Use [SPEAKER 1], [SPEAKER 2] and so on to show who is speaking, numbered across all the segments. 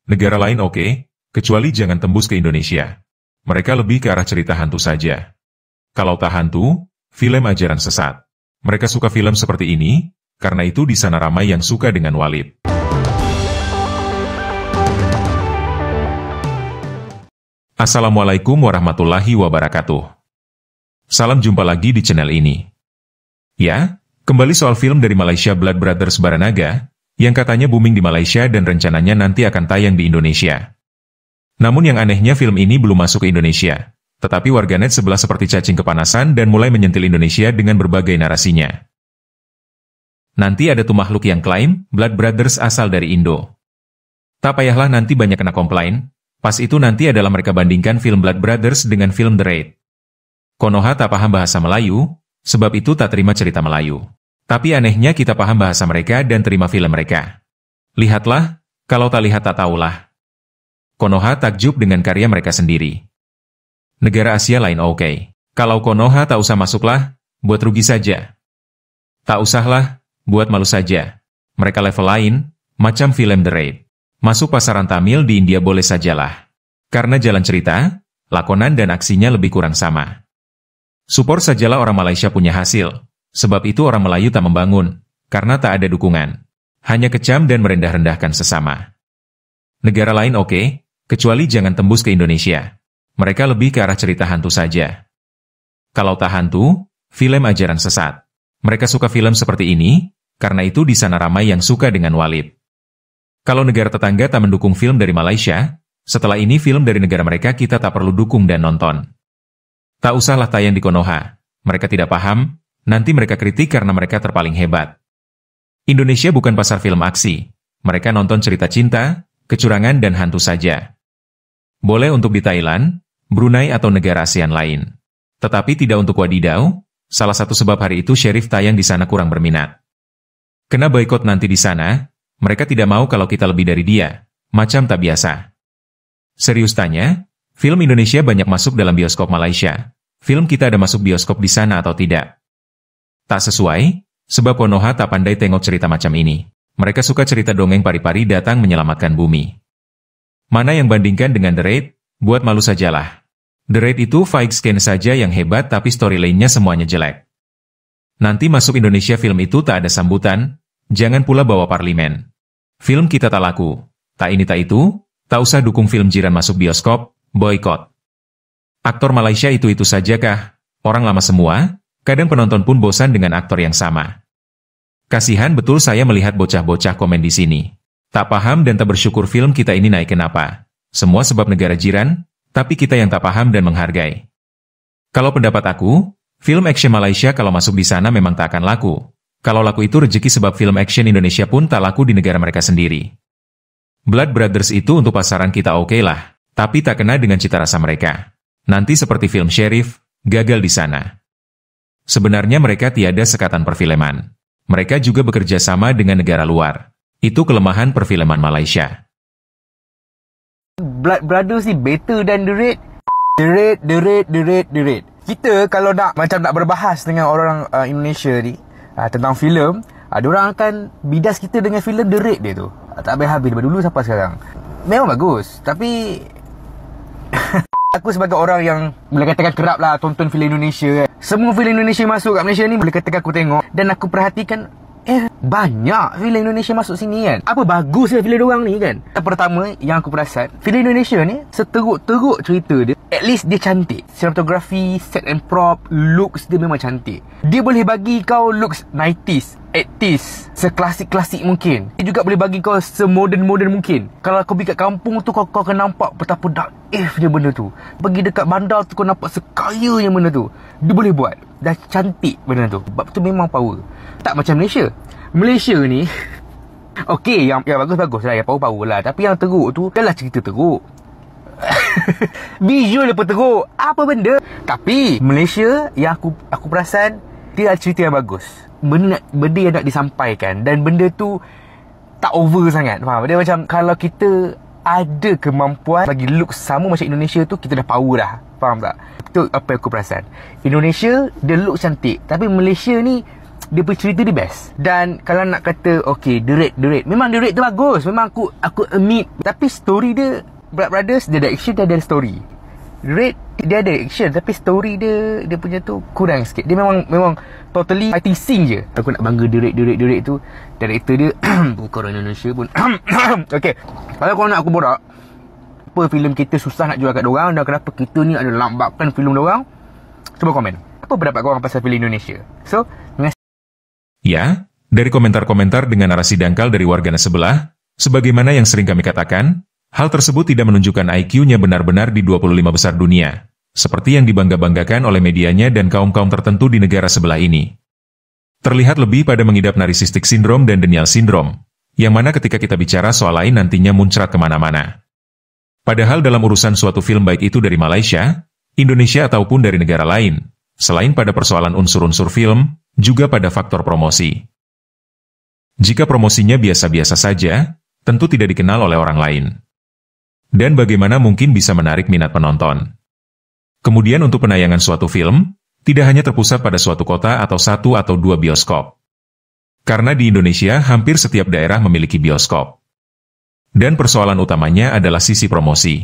[SPEAKER 1] Negara lain oke, kecuali jangan tembus ke Indonesia. Mereka lebih ke arah cerita hantu saja. Kalau tak hantu, film ajaran sesat. Mereka suka film seperti ini, karena itu di sana ramai yang suka dengan Walid. Assalamualaikum warahmatullahi wabarakatuh. Salam jumpa lagi di channel ini. Ya, kembali soal film dari Malaysia Blood Brothers Baranaga, yang katanya booming di Malaysia dan rencananya nanti akan tayang di Indonesia. Namun yang anehnya film ini belum masuk ke Indonesia, tetapi warganet sebelah seperti cacing kepanasan dan mulai menyentil Indonesia dengan berbagai narasinya. Nanti ada tuh makhluk yang klaim, Blood Brothers asal dari Indo. Tak payahlah nanti banyak kena komplain. Pas itu nanti adalah mereka bandingkan film Blood Brothers dengan film The Raid. Konoha tak paham bahasa Melayu, sebab itu tak terima cerita Melayu. Tapi anehnya kita paham bahasa mereka dan terima film mereka. Lihatlah, kalau tak lihat tak tahulah. Konoha takjub dengan karya mereka sendiri. Negara Asia lain oke. Kalau Konoha tak usah masuklah, buat rugi saja. Tak usahlah, buat malu saja. Mereka level lain, macam film The Raid. Masuk pasaran Tamil di India boleh sajalah. Karena jalan cerita, lakonan dan aksinya lebih kurang sama. Support sajalah orang Malaysia punya hasil. Sebab itu orang Melayu tak membangun, karena tak ada dukungan. Hanya kecam dan merendah-rendahkan sesama. Negara lain oke, kecuali jangan tembus ke Indonesia. Mereka lebih ke arah cerita hantu saja. Kalau tak hantu, film ajaran sesat. Mereka suka film seperti ini, karena itu di sana ramai yang suka dengan Walid. Kalau negara tetangga tak mendukung film dari Malaysia, setelah ini film dari negara mereka kita tak perlu dukung dan nonton. Tak usahlah tayang di Konoha. Mereka tidak paham, nanti mereka kritik karena mereka terpaling hebat. Indonesia bukan pasar film aksi. Mereka nonton cerita cinta, kecurangan dan hantu saja. Boleh untuk di Thailand, Brunei atau negara ASEAN lain. Tetapi tidak untuk wadidaw, salah satu sebab hari itu Sheriff tayang di sana kurang berminat. Kena boikot nanti di sana. Mereka tidak mau kalau kita lebih dari dia, macam tak biasa. Serius tanya, film Indonesia banyak masuk dalam bioskop Malaysia. Film kita ada masuk bioskop di sana atau tidak? Tak sesuai, sebab Konoha tak pandai tengok cerita macam ini. Mereka suka cerita dongeng pari-pari datang menyelamatkan bumi. Mana yang bandingkan dengan The Raid, buat malu sajalah. The Raid itu fight scene saja yang hebat tapi storyline-nya semuanya jelek. Nanti masuk Indonesia film itu tak ada sambutan. Jangan pula bawa parlimen. Film kita tak laku. Tak ini tak itu, tak usah dukung film jiran masuk bioskop, boykot. Aktor Malaysia itu-itu saja kah? Orang lama semua, kadang penonton pun bosan dengan aktor yang sama. Kasihan betul saya melihat bocah-bocah komen di sini. Tak paham dan tak bersyukur film kita ini naik kenapa. Semua sebab negara jiran, tapi kita yang tak paham dan menghargai. Kalau pendapat aku, film action Malaysia kalau masuk di sana memang tak akan laku. Kalau laku itu rezeki sebab film action Indonesia pun tak laku di negara mereka sendiri. Blood Brothers itu untuk pasaran kita oke lah, tapi tak kena dengan cita rasa mereka. Nanti seperti film Sheriff, gagal di sana. Sebenarnya mereka tiada sekatan perfilman. Mereka juga bekerja sama dengan negara luar. Itu kelemahan perfilman Malaysia.
[SPEAKER 2] Blood Brothers ni better than The Raid. The Raid. Kita kalau nak berbahas dengan orang Indonesia ni, tentang filem, diorang akan bidas kita dengan filem The Raid dia tu. Tak habis-habis daripada dulu sampai sekarang. Memang bagus, tapi aku sebagai orang yang boleh katakan kerap lah tonton filem Indonesia. Semua filem Indonesia masuk kat Malaysia ni boleh katakan aku tengok dan aku perhatikan banyak filem Indonesia masuk sini kan. Apa bagusnya filem diorang ni kan. Pertama yang aku perasan, filem Indonesia ni seteruk-teruk cerita dia, at least dia cantik. Cinematography, set and prop, looks dia memang cantik. Dia boleh bagi kau looks 90s, 80s, seklasik-klasik mungkin. Dia juga boleh bagi kau semodern-modern mungkin. Kalau kau pergi kat kampung tu kau akan nampak betapa naifnya benda tu. Pergi dekat bandar tu kau nampak sekayanya benda tu. Dia boleh buat. Dah cantik benda tu. Sebab tu memang power. Tak macam Malaysia. Malaysia ni okey, yang bagus-bagus lah, yang power-power lah. Tapi yang teruk tu adalah cerita teruk. Visual pun teruk. Apa benda? Tapi Malaysia yang aku perasan, dia ada cerita yang bagus. Benda yang nak disampaikan. Dan benda tu tak over sangat. Faham? Dia macam kalau kita ada kemampuan bagi look sama macam Indonesia tu, kita dah power dah. Faham tak? Itu apa yang aku perasan. Indonesia dia look cantik, tapi Malaysia ni dia punya cerita dia best. Dan kalau nak kata okay, the rate memang the rate tu bagus, memang aku admit. Tapi story dia, Blood Brothers, dia ada action, dia ada story. Rate dia ada action, tapi story dia punya tu kurang sikit. Dia memang totally fighting scene je. Aku nak bangga the rate tu. Director dia bukan orang Indonesia pun. Okay, kalau korang nak aku borak apa filem kita susah nak jual kat dorang dan kenapa kita ni ada lambakan filem dorang, cuba komen apa pendapat korang pasal filem Indonesia. So,
[SPEAKER 1] ya, dari komentar-komentar dengan narasi dangkal dari warganet sebelah, sebagaimana yang sering kami katakan, hal tersebut tidak menunjukkan IQ-nya benar-benar di 25 besar dunia, seperti yang dibangga-banggakan oleh medianya dan kaum-kaum tertentu di negara sebelah ini. Terlihat lebih pada mengidap narcissistic syndrome dan denial syndrome, yang mana ketika kita bicara soal lain nantinya muncrat kemana-mana. Padahal dalam urusan suatu film baik itu dari Malaysia, Indonesia ataupun dari negara lain, selain pada persoalan unsur-unsur film, juga pada faktor promosi. Jika promosinya biasa-biasa saja, tentu tidak dikenal oleh orang lain. Dan bagaimana mungkin bisa menarik minat penonton? Kemudian untuk penayangan suatu film, tidak hanya terpusat pada suatu kota atau satu atau dua bioskop. Karena di Indonesia hampir setiap daerah memiliki bioskop. Dan persoalan utamanya adalah sisi promosi.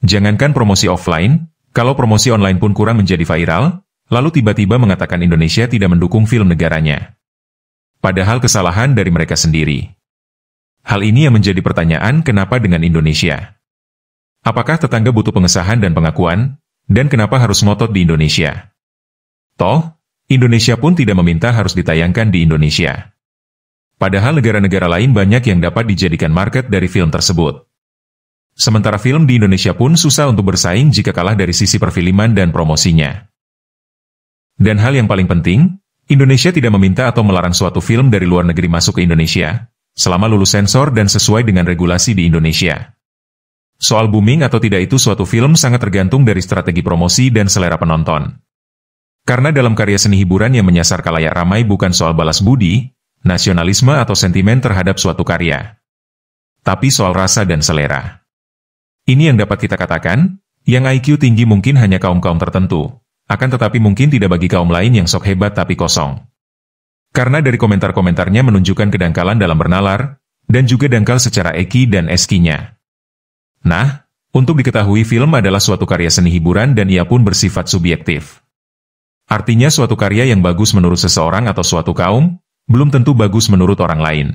[SPEAKER 1] Jangankan promosi offline, kalau promosi online pun kurang menjadi viral, lalu tiba-tiba mengatakan Indonesia tidak mendukung film negaranya. Padahal kesalahan dari mereka sendiri. Hal ini yang menjadi pertanyaan kenapa dengan Indonesia. Apakah tetangga butuh pengesahan dan pengakuan, dan kenapa harus ngotot di Indonesia? Toh, Indonesia pun tidak meminta harus ditayangkan di Indonesia. Padahal negara-negara lain banyak yang dapat dijadikan market dari film tersebut. Sementara film di Indonesia pun susah untuk bersaing jika kalah dari sisi perfilman dan promosinya. Dan hal yang paling penting, Indonesia tidak meminta atau melarang suatu film dari luar negeri masuk ke Indonesia, selama lulus sensor dan sesuai dengan regulasi di Indonesia. Soal booming atau tidak itu suatu film sangat tergantung dari strategi promosi dan selera penonton. Karena dalam karya seni hiburan yang menyasar khalayak ramai bukan soal balas budi, nasionalisme atau sentimen terhadap suatu karya, tapi soal rasa dan selera. Ini yang dapat kita katakan, yang IQ tinggi mungkin hanya kaum-kaum tertentu, akan tetapi mungkin tidak bagi kaum lain yang sok hebat tapi kosong. Karena dari komentar-komentarnya menunjukkan kedangkalan dalam bernalar, dan juga dangkal secara EQ dan SQ-nya. Nah, untuk diketahui film adalah suatu karya seni hiburan dan ia pun bersifat subjektif. Artinya suatu karya yang bagus menurut seseorang atau suatu kaum, belum tentu bagus menurut orang lain.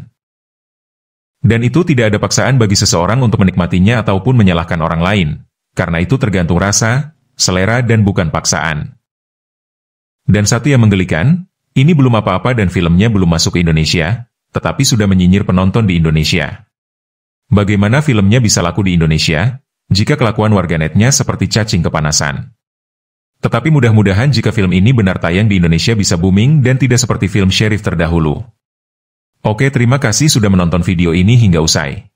[SPEAKER 1] Dan itu tidak ada paksaan bagi seseorang untuk menikmatinya ataupun menyalahkan orang lain, karena itu tergantung rasa, selera dan bukan paksaan. Dan satu yang menggelikan, ini belum apa-apa dan filmnya belum masuk ke Indonesia, tetapi sudah menyinyir penonton di Indonesia. Bagaimana filmnya bisa laku di Indonesia, jika kelakuan warganetnya seperti cacing kepanasan? Tetapi mudah-mudahan jika film ini benar tayang di Indonesia bisa booming dan tidak seperti film Sheriff terdahulu. Oke, terima kasih sudah menonton video ini hingga usai.